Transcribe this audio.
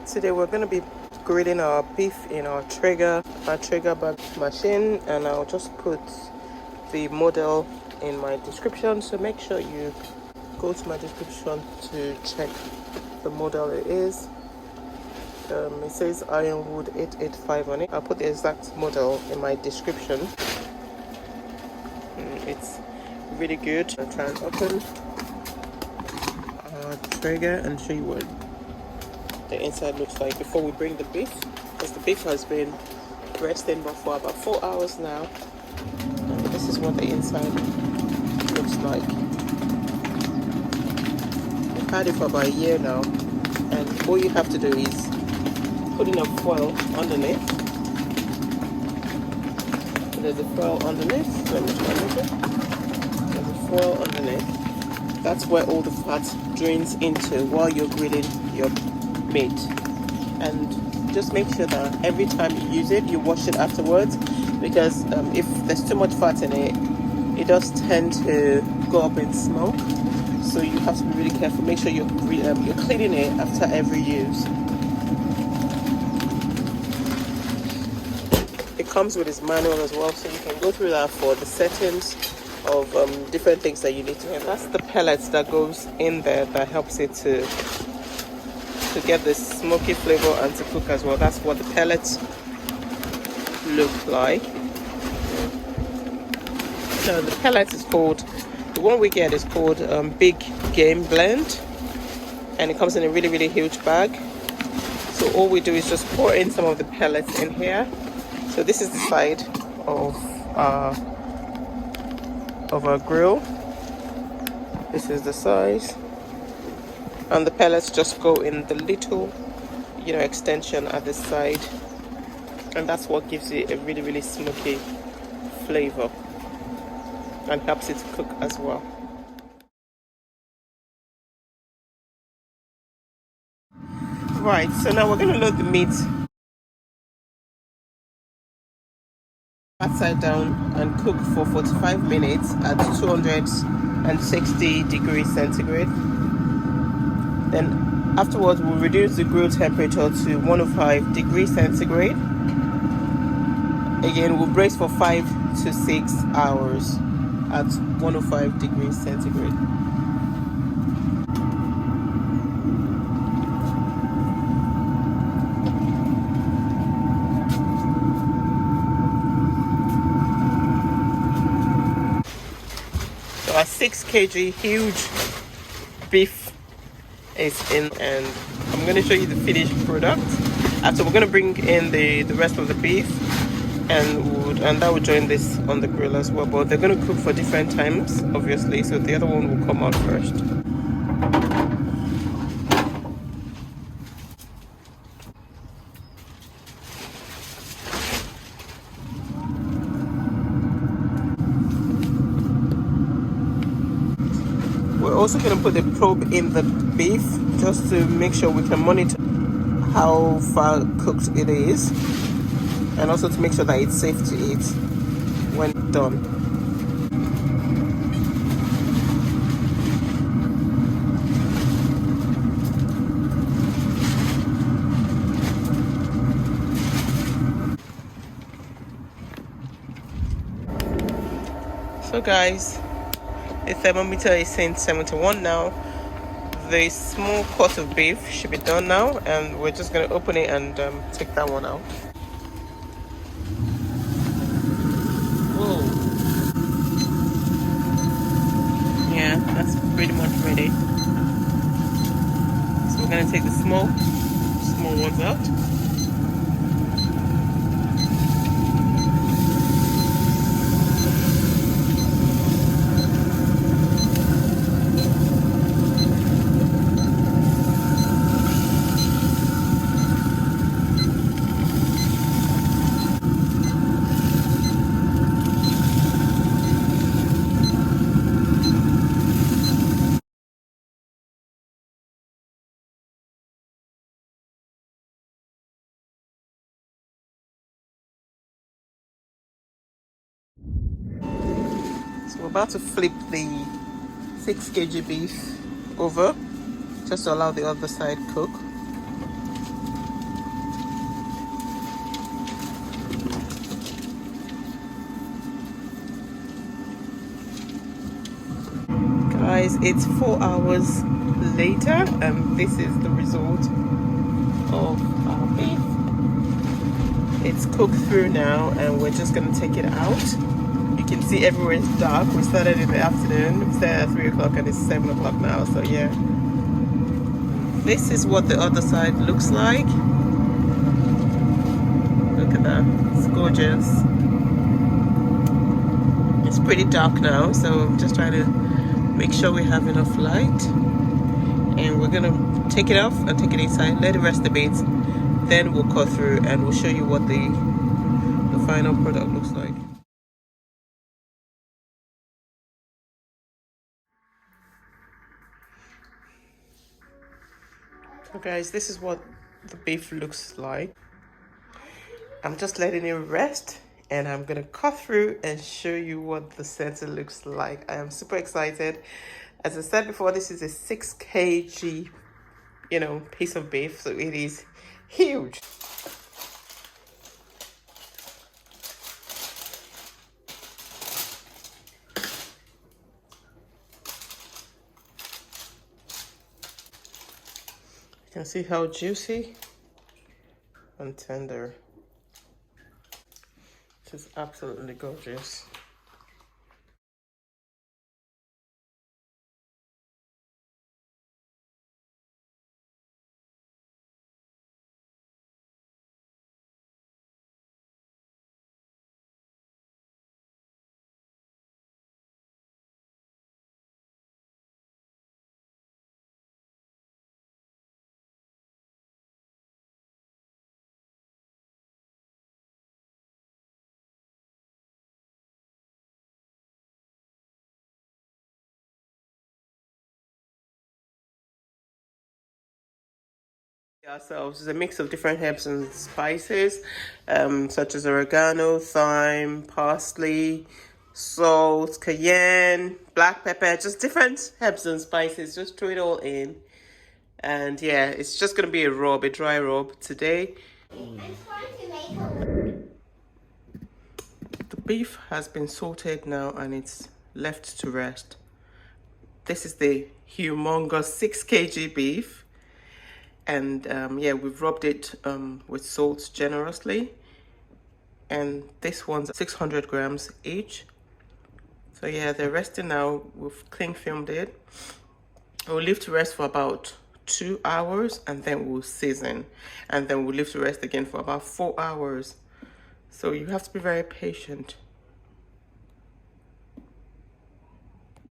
Today we're going to be grilling our beef in our Traeger bag machine, and I'll just put the model in my description, so make sure you go to my description to check the model it is. It says Ironwood 885 on it. I'll put the exact model in my description. It's really good. I'll try and open our Traeger and show you what the inside looks like before we bring the beef, because the beef has been resting for about 4 hours now, and this is what the inside looks like. We've had it for about a year now, and all you have to do is put in a foil underneath. There's a foil underneath. Let me try and make it. There's a foil underneath. That's where all the fat drains into while you're grilling your meat. And just make sure that every time you use it, you wash it afterwards, because if there's too much fat in it, it does tend to go up in smoke. So you have to be really careful. Make sure you're cleaning it after every use. It comes with its manual as well, so you can go through that for the settings of different things that you need to have. That's the pellets that goes in there that helps it to get the smoky flavor and to cook as well. That's what the pellets look like. So the pellet is called, the one we get is called Big Game Blend, and it comes in a really huge bag. So all we do is just pour in some of the pellets in here. So this is the side of our grill. This is the size, and the pellets just go in the little, extension at the side, and that's what gives it a really smoky flavor and helps it to cook as well. Right, so now we're going to load the meat upside down and cook for 45 minutes at 260 degrees centigrade. Then afterwards we'll reduce the grill temperature to 105 degrees centigrade. Again, we'll braise for 5 to 6 hours at 105 degrees centigrade. A 6 kg huge beef is in, and I'm going to show you the finished product. After, we're going to bring in the rest of the beef, and that will join this on the grill as well, but they're going to cook for different times obviously, so the other one will come out first. We're also going to put the probe in the beef just to make sure we can monitor how far cooked it is, and also to make sure that it's safe to eat when done. So guys, the thermometer is saying 71 now. The small cut of beef should be done now, and we're just going to open it and take that one out. Whoa. Yeah, that's pretty much ready. So we're going to take the small ones out. So we're about to flip the 6 kg beef over just to allow the other side cook. guys, it's 4 hours later, and this is the result of our beef. It's cooked through now, and we're just gonna take it out. You can see everywhere is dark. We started in the afternoon. We started at 3 o'clock and it's 7 o'clock now, so yeah. This is what the other side looks like. Look at that, it's gorgeous. It's pretty dark now, so I'm just trying to make sure we have enough light. And we're gonna take it off and take it inside, let it rest a bit. Then we'll cut through and we'll show you what the final product looks like. So guys, this is what the beef looks like. I'm just letting it rest, and I'm gonna cut through and show you what the center looks like. I am super excited. As I said before, this is a 6 kg, piece of beef, so it is huge. You can see how juicy and tender. This is absolutely gorgeous. Ourselves is a mix of different herbs and spices, such as oregano, thyme, parsley, salt, cayenne, black pepper, just different herbs and spices. Just throw it all in, and yeah, it's just gonna be a dry rub today. The beef has been salted now and it's left to rest. This is the humongous 6 kg beef. And yeah, we've rubbed it with salt generously. And this one's 600 grams each. So yeah, they're resting now. We've cling filmed it. We'll leave to rest for about 2 hours, and then we'll season. And then we'll leave to rest again for about 4 hours. So you have to be very patient.